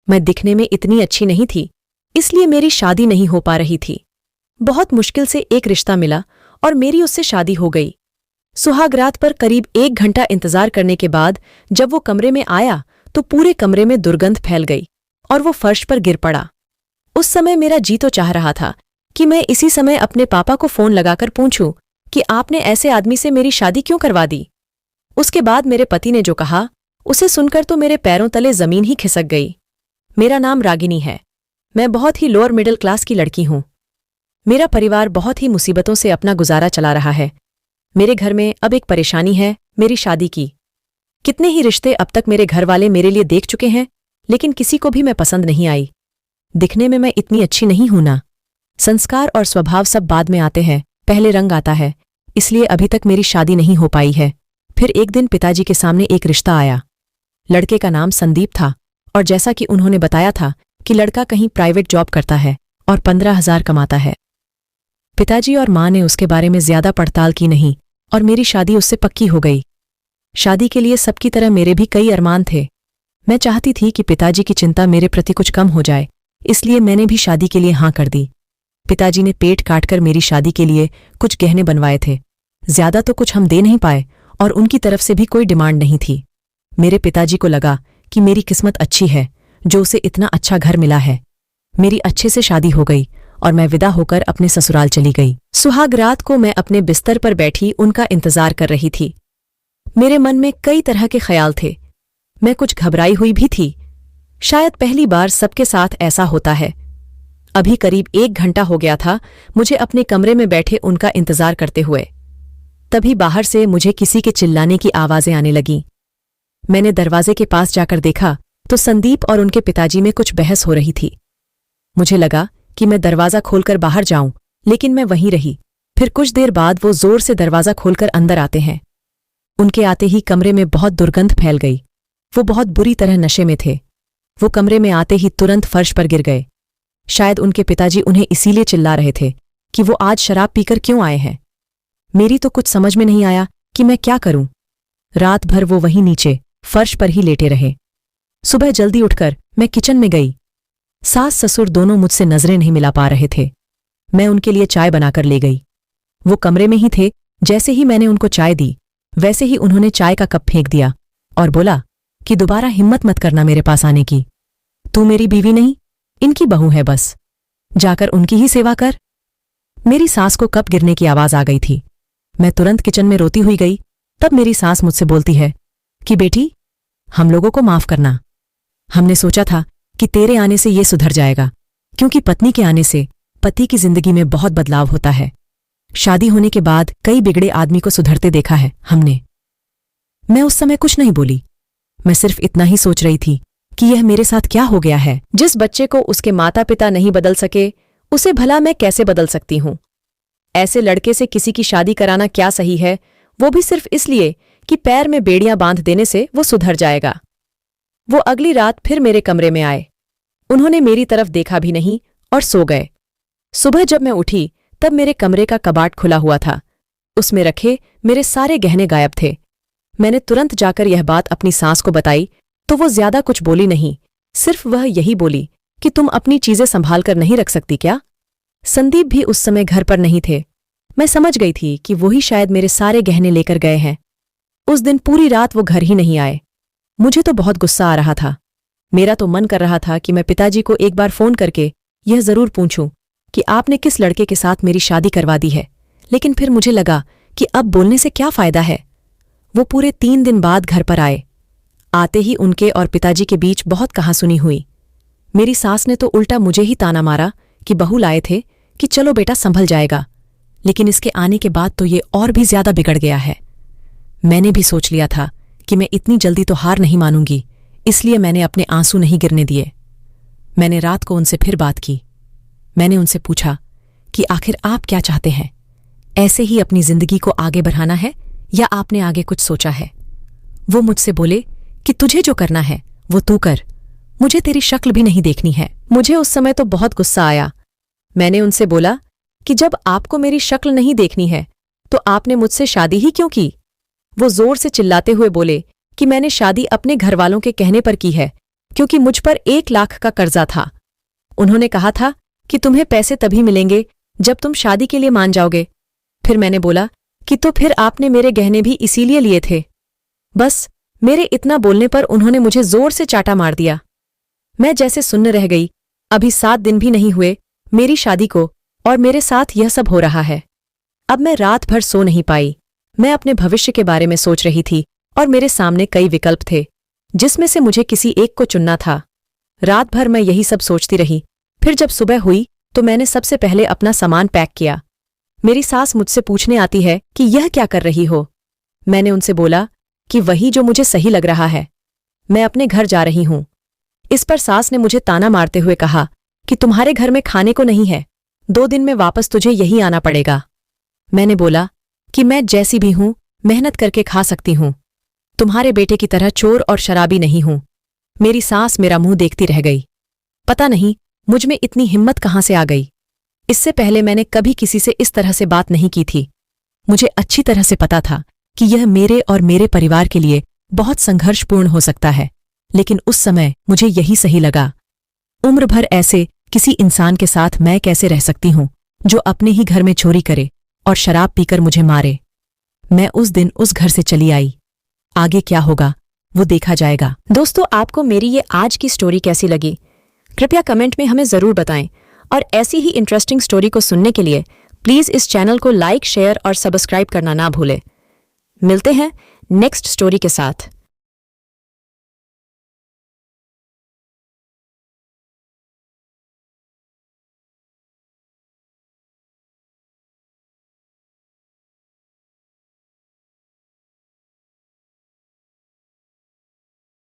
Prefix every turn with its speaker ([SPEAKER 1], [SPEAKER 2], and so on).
[SPEAKER 1] मैं दिखने में इतनी अच्छी नहीं थी, इसलिए मेरी शादी नहीं हो पा रही थी। बहुत मुश्किल से एक रिश्ता मिला और मेरी उससे शादी हो गई। सुहागरात पर करीब 1 घंटा इंतजार करने के बाद जब वो कमरे में आया तो पूरे कमरे में दुर्गंध फैल गई और वो फर्श पर गिर पड़ा। उस समय मेरा जी तो चाह रहा था कि मैं इसी समय अपने पापा को फोन लगाकर पूछूं कि आपने ऐसे आदमी से मेरी शादी क्यों करवा दी। उसके बाद मेरे पति ने जो कहा उसे सुनकर तो मेरे पैरों तले जमीन ही खिसक गई। मेरा नाम रागिनी है। मैं बहुत ही लोअर मिडिल क्लास की लड़की हूं। मेरा परिवार बहुत ही मुसीबतों से अपना गुजारा चला रहा है। मेरे घर में अब एक परेशानी है, मेरी शादी की। कितने ही रिश्ते अब तक मेरे घर वाले मेरे लिए देख चुके हैं, लेकिन किसी को भी मैं पसंद नहीं आई। दिखने में मैं इतनी अच्छी नहीं हूं ना। संस्कार और स्वभाव सब बाद में आते हैं, पहले रंग आता है, इसलिए अभी तक मेरी शादी नहीं हो पाई है। फिर एक दिन पिताजी के सामने एक रिश्ता आया। लड़के का नाम संदीप था और जैसा कि उन्होंने बताया था कि लड़का कहीं प्राइवेट जॉब करता है और 15,000 कमाता है। पिताजी और माँ ने उसके बारे में ज्यादा पड़ताल की नहीं और मेरी शादी उससे पक्की हो गई। शादी के लिए सबकी तरह मेरे भी कई अरमान थे। मैं चाहती थी कि पिताजी की चिंता मेरे प्रति कुछ कम हो जाए, इसलिए मैंने भी शादी के लिए हाँ कर दी। पिताजी ने पेट काटकर मेरी शादी के लिए कुछ गहने बनवाए थे। ज्यादा तो कुछ हम दे नहीं पाए और उनकी तरफ से भी कोई डिमांड नहीं थी। मेरे पिताजी को लगा कि मेरी किस्मत अच्छी है जो उसे इतना अच्छा घर मिला है। मेरी अच्छे से शादी हो गई और मैं विदा होकर अपने ससुराल चली गई। सुहाग रात को मैं अपने बिस्तर पर बैठी उनका इंतजार कर रही थी। मेरे मन में कई तरह के ख्याल थे। मैं कुछ घबराई हुई भी थी। शायद पहली बार सबके साथ ऐसा होता है। अभी करीब 1 घंटा हो गया था मुझे अपने कमरे में बैठे उनका इंतजार करते हुए। तभी बाहर से मुझे किसी के चिल्लाने की आवाजें आने लगीं। मैंने दरवाजे के पास जाकर देखा तो संदीप और उनके पिताजी में कुछ बहस हो रही थी। मुझे लगा कि मैं दरवाजा खोलकर बाहर जाऊं, लेकिन मैं वहीं रही। फिर कुछ देर बाद वो जोर से दरवाजा खोलकर अंदर आते हैं। उनके आते ही कमरे में बहुत दुर्गंध फैल गई। वो बहुत बुरी तरह नशे में थे। वो कमरे में आते ही तुरंत फर्श पर गिर गए। शायद उनके पिताजी उन्हें इसीलिए चिल्ला रहे थे कि वो आज शराब पीकर क्यों आए हैं। मेरी तो कुछ समझ में नहीं आया कि मैं क्या करूं। रात भर वो वहीं नीचे फर्श पर ही लेटे रहे। सुबह जल्दी उठकर मैं किचन में गई। सास ससुर दोनों मुझसे नजरें नहीं मिला पा रहे थे। मैं उनके लिए चाय बनाकर ले गई। वो कमरे में ही थे। जैसे ही मैंने उनको चाय दी वैसे ही उन्होंने चाय का कप फेंक दिया और बोला कि दोबारा हिम्मत मत करना मेरे पास आने की। तू मेरी बीवी नहीं, इनकी बहू है बस। जाकर उनकी ही सेवा कर। मेरी सास को कप गिरने की आवाज आ गई थी। मैं तुरंत किचन में रोती हुई गई। तब मेरी सास मुझसे बोलती है कि बेटी, हम लोगों को माफ करना। हमने सोचा था कि तेरे आने से ये सुधर जाएगा, क्योंकि पत्नी के आने से पति की जिंदगी में बहुत बदलाव होता है। शादी होने के बाद कई बिगड़े आदमी को सुधरते देखा है हमने। मैं उस समय कुछ नहीं बोली। मैं सिर्फ इतना ही सोच रही थी कि यह मेरे साथ क्या हो गया है। जिस बच्चे को उसके माता पिता नहीं बदल सके, उसे भला मैं कैसे बदल सकती हूं। ऐसे लड़के से किसी की शादी कराना क्या सही है, वो भी सिर्फ इसलिए कि पैर में बेड़ियां बांध देने से वो सुधर जाएगा। वो अगली रात फिर मेरे कमरे में आए। उन्होंने मेरी तरफ देखा भी नहीं और सो गए। सुबह जब मैं उठी तब मेरे कमरे का कबाड़ खुला हुआ था। उसमें रखे मेरे सारे गहने गायब थे। मैंने तुरंत जाकर यह बात अपनी सास को बताई तो वो ज्यादा कुछ बोली नहीं। सिर्फ वह यही बोली कि तुम अपनी चीजें संभाल कर नहीं रख सकती क्या। संदीप भी उस समय घर पर नहीं थे। मैं समझ गई थी कि वही शायद मेरे सारे गहने लेकर गए हैं। उस दिन पूरी रात वो घर ही नहीं आए। मुझे तो बहुत गुस्सा आ रहा था। मेरा तो मन कर रहा था कि मैं पिताजी को एक बार फोन करके यह जरूर पूछूं कि आपने किस लड़के के साथ मेरी शादी करवा दी है, लेकिन फिर मुझे लगा कि अब बोलने से क्या फायदा है। वो पूरे 3 दिन बाद घर पर आए। आते ही उनके और पिताजी के बीच बहुत कहासुनी हुई। मेरी सास ने तो उल्टा मुझे ही ताना मारा कि बहू लाए थे कि चलो बेटा संभल जाएगा, लेकिन इसके आने के बाद तो ये और भी ज्यादा बिगड़ गया है। मैंने भी सोच लिया था कि मैं इतनी जल्दी तो हार नहीं मानूंगी, इसलिए मैंने अपने आंसू नहीं गिरने दिए। मैंने रात को उनसे फिर बात की। मैंने उनसे पूछा कि आखिर आप क्या चाहते हैं, ऐसे ही अपनी जिंदगी को आगे बढ़ाना है या आपने आगे कुछ सोचा है। वो मुझसे बोले कि तुझे जो करना है वो तू कर, मुझे तेरी शक्ल भी नहीं देखनी है। मुझे उस समय तो बहुत गुस्सा आया। मैंने उनसे बोला कि जब आपको मेरी शक्ल नहीं देखनी है तो आपने मुझसे शादी ही क्यों की। वो जोर से चिल्लाते हुए बोले कि मैंने शादी अपने घरवालों के कहने पर की है, क्योंकि मुझ पर 1 लाख का कर्जा था। उन्होंने कहा था कि तुम्हें पैसे तभी मिलेंगे जब तुम शादी के लिए मान जाओगे। फिर मैंने बोला कि तो फिर आपने मेरे गहने भी इसीलिए लिए थे। बस मेरे इतना बोलने पर उन्होंने मुझे जोर से चाटा मार दिया। मैं जैसे सुन्न रह गई। अभी 7 दिन भी नहीं हुए मेरी शादी को और मेरे साथ यह सब हो रहा है। अब मैं रात भर सो नहीं पाई। मैं अपने भविष्य के बारे में सोच रही थी और मेरे सामने कई विकल्प थे जिसमें से मुझे किसी एक को चुनना था। रात भर मैं यही सब सोचती रही। फिर जब सुबह हुई तो मैंने सबसे पहले अपना सामान पैक किया। मेरी सास मुझसे पूछने आती है कि यह क्या कर रही हो। मैंने उनसे बोला कि वही जो मुझे सही लग रहा है, मैं अपने घर जा रही हूं। इस पर सास ने मुझे ताना मारते हुए कहा कि तुम्हारे घर में खाने को नहीं है, 2 दिन में वापस तुझे यहीं आना पड़ेगा। मैंने बोला कि मैं जैसी भी हूं मेहनत करके खा सकती हूं, तुम्हारे बेटे की तरह चोर और शराबी नहीं हूं। मेरी सास मेरा मुंह देखती रह गई। पता नहीं मुझ में इतनी हिम्मत कहां से आ गई। इससे पहले मैंने कभी किसी से इस तरह से बात नहीं की थी। मुझे अच्छी तरह से पता था कि यह मेरे और मेरे परिवार के लिए बहुत संघर्षपूर्ण हो सकता है, लेकिन उस समय मुझे यही सही लगा। उम्र भर ऐसे किसी इंसान के साथ मैं कैसे रह सकती हूं जो अपने ही घर में चोरी करे और शराब पीकर मुझे मारे। मैं उस दिन उस घर से चली आई। आगे क्या होगा वो देखा जाएगा। दोस्तों, आपको मेरी ये आज की स्टोरी कैसी लगी कृपया कमेंट में हमें ज़रूर बताएं, और ऐसी ही इंटरेस्टिंग स्टोरी को सुनने के लिए प्लीज़ इस चैनल को लाइक, शेयर और सब्सक्राइब करना ना भूलें। मिलते हैं नेक्स्ट स्टोरी के साथ।